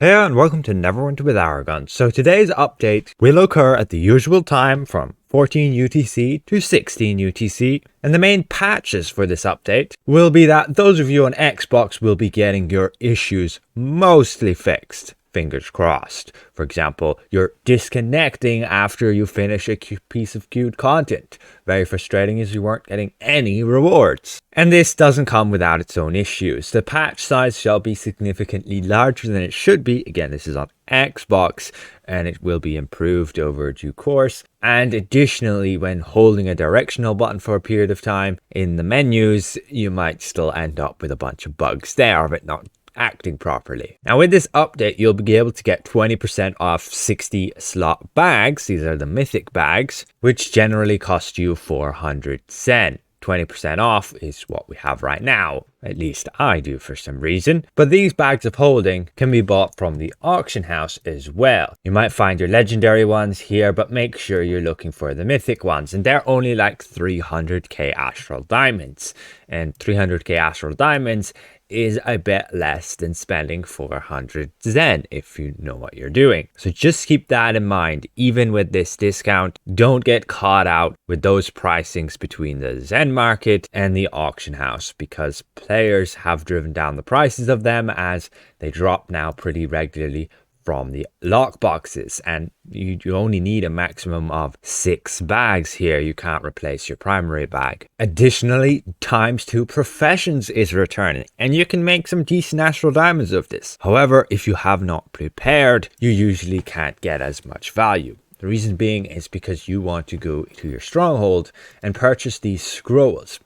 Hey and welcome to Neverwinter with Aragon. So today's update will occur at the usual time from 14 UTC to 16 UTC, and the main patches for this update will be that those of you on Xbox will be getting your issues mostly fixed. Fingers crossed. For example, you're disconnecting after you finish a piece of queued content. Very frustrating as you weren't getting any rewards. And this doesn't come without its own issues. The patch size shall be significantly larger than it should be. Again, this is on Xbox and it will be improved over due course. And additionally, when holding a directional button for a period of time in the menus, you might still end up with a bunch of bugs there of it not acting properly. Now with this update, you'll be able to get 20% off 60 slot bags. These are the mythic bags, which generally cost you 400 Zen. 20% off is what we have right now. At least I do for some reason. But these bags of holding can be bought from the auction house as well. You might find your legendary ones here, but make sure you're looking for the mythic ones. And they're only like 300k astral diamonds. And 300k astral diamonds is a bit less than spending 400 Zen if you know what you're doing. So just keep that in mind. Even with this discount, don't get caught out with those pricings between the Zen market and the auction house, because players have driven down the prices of them as they drop now pretty regularly from the lock boxes, and you only need a maximum of 6 bags here. You can't replace your primary bag. Additionally, ×2 professions is returning, and you can make some decent astral diamonds of this. However, if you have not prepared, you usually can't get as much value. The reason being is because you want to go to your stronghold and purchase these scrolls.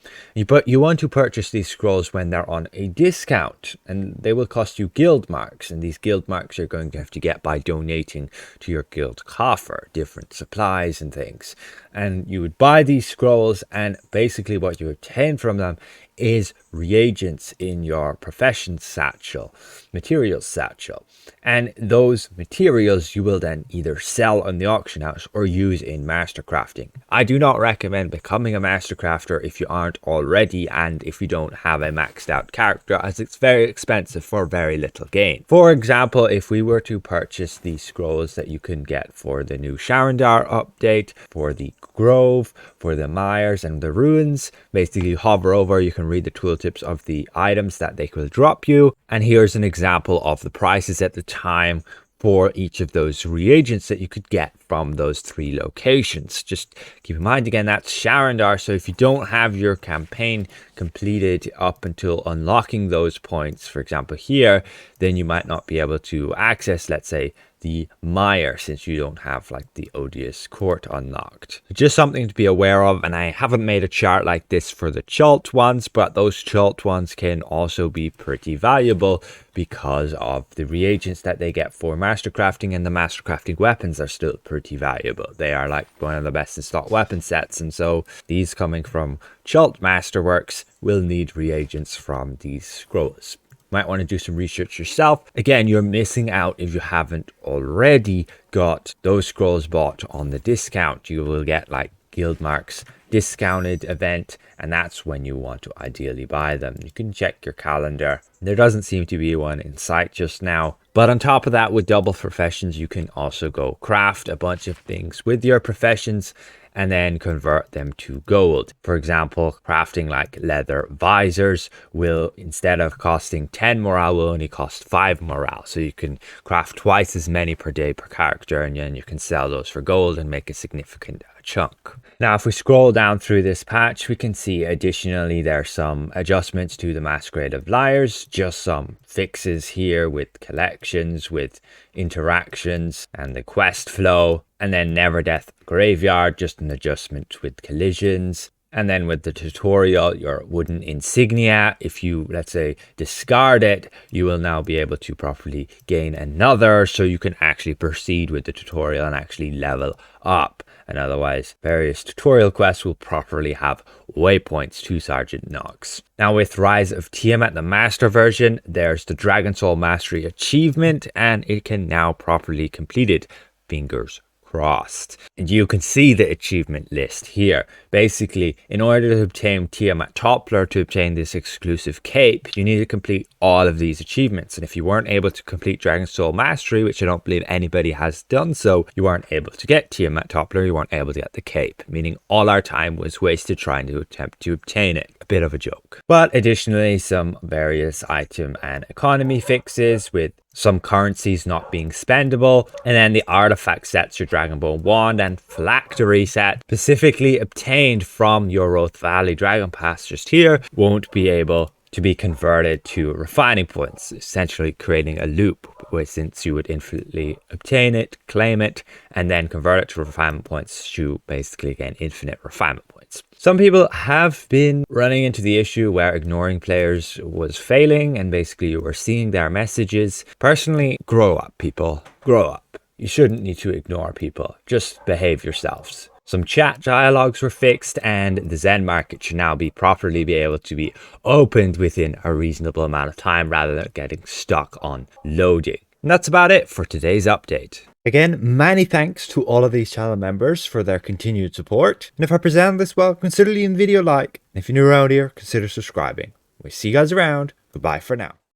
But you want to purchase these scrolls when they're on a discount, and they will cost you guild marks. And these guild marks you're going to have to get by donating to your guild coffer, different supplies and things. And you would buy these scrolls, and basically what you obtain from them is reagents in your profession satchel, materials satchel. And those materials you will then either sell on the auction house or use in mastercrafting. I do not recommend becoming a mastercrafter if you aren't already, and if you don't have a maxed out character, as it's very expensive for very little gain. For example, if we were to purchase these scrolls that you can get for the new Sharandar update, for the Grove, for the Mires and the Ruins, basically you hover over, you can read the tooltips of the items that they will drop you. And here's an example of the prices at the time for each of those reagents that you could get from those 3 locations. Just keep in mind again, that's Sharandar. So if you don't have your campaign completed up until unlocking those points, for example here, then you might not be able to access, let's say, the Mire, since you don't have like the Odious Court unlocked. Just something to be aware of. And I haven't made a chart like this for the Chult ones, but those Chult ones can also be pretty valuable because of the reagents that they get for mastercrafting, and the mastercrafting weapons are still pretty valuable. They are like one of the best in stock weapon sets, and so these coming from Chult Masterworks will need reagents from these scrolls. Might want to do some research yourself. Again, you're missing out if you haven't already got those scrolls bought on the discount. You will get like guild marks discounted event, and that's when you want to ideally buy them. You can check your calendar. There doesn't seem to be one in sight just now. But on top of that, with double professions, you can also go craft a bunch of things with your professions and then convert them to gold. For example, crafting like leather visors will, instead of costing 10 morale, will only cost 5 morale. So you can craft twice as many per day per character, and then you can sell those for gold and make a significant chunk. Now, if we scroll down through this patch, we can see additionally there's some adjustments to the Masquerade of Liars, just some fixes here with collections, with interactions and the quest flow, and then Never Death Graveyard, just an adjustment with collisions. And then with the tutorial, your wooden insignia, if you, let's say, discard it, you will now be able to properly gain another, so you can actually proceed with the tutorial and actually level up. And otherwise, various tutorial quests will properly have waypoints to Sergeant Knox. Now with Rise of Tiamat, the master version, there's the Dragon Soul Mastery achievement, and it can now properly complete it. Fingers crossed. And you can see the achievement list here. Basically, in order to obtain Tiamat Toppler, to obtain this exclusive cape, you need to complete all of these achievements. And if you weren't able to complete Dragon Soul Mastery, which I don't believe anybody has done so, you weren't able to get Tiamat Toppler, you weren't able to get the cape, meaning all our time was wasted trying to attempt to obtain it. A bit of a joke. But additionally, some various item and economy fixes with some currencies not being spendable, and then the artifact sets, your Dragonbone Wand and Phylactery set, specifically obtained from your Roth Valley Dragon Pass just here, won't be able to be converted to refining points, essentially creating a loop where since you would infinitely obtain it, claim it, and then convert it to refinement points to basically gain infinite refinement points. Some people have been running into the issue where ignoring players was failing and basically you were seeing their messages. Personally, grow up, people. Grow up. You shouldn't need to ignore people. Just behave yourselves. Some chat dialogues were fixed and the Zen market should now be able to be opened within a reasonable amount of time rather than getting stuck on loading. And that's about it for today's update. Again, many thanks to all of these channel members for their continued support. And if I presented this well, consider leaving the video a like. And if you're new around here, consider subscribing. We'll see you guys around. Goodbye for now.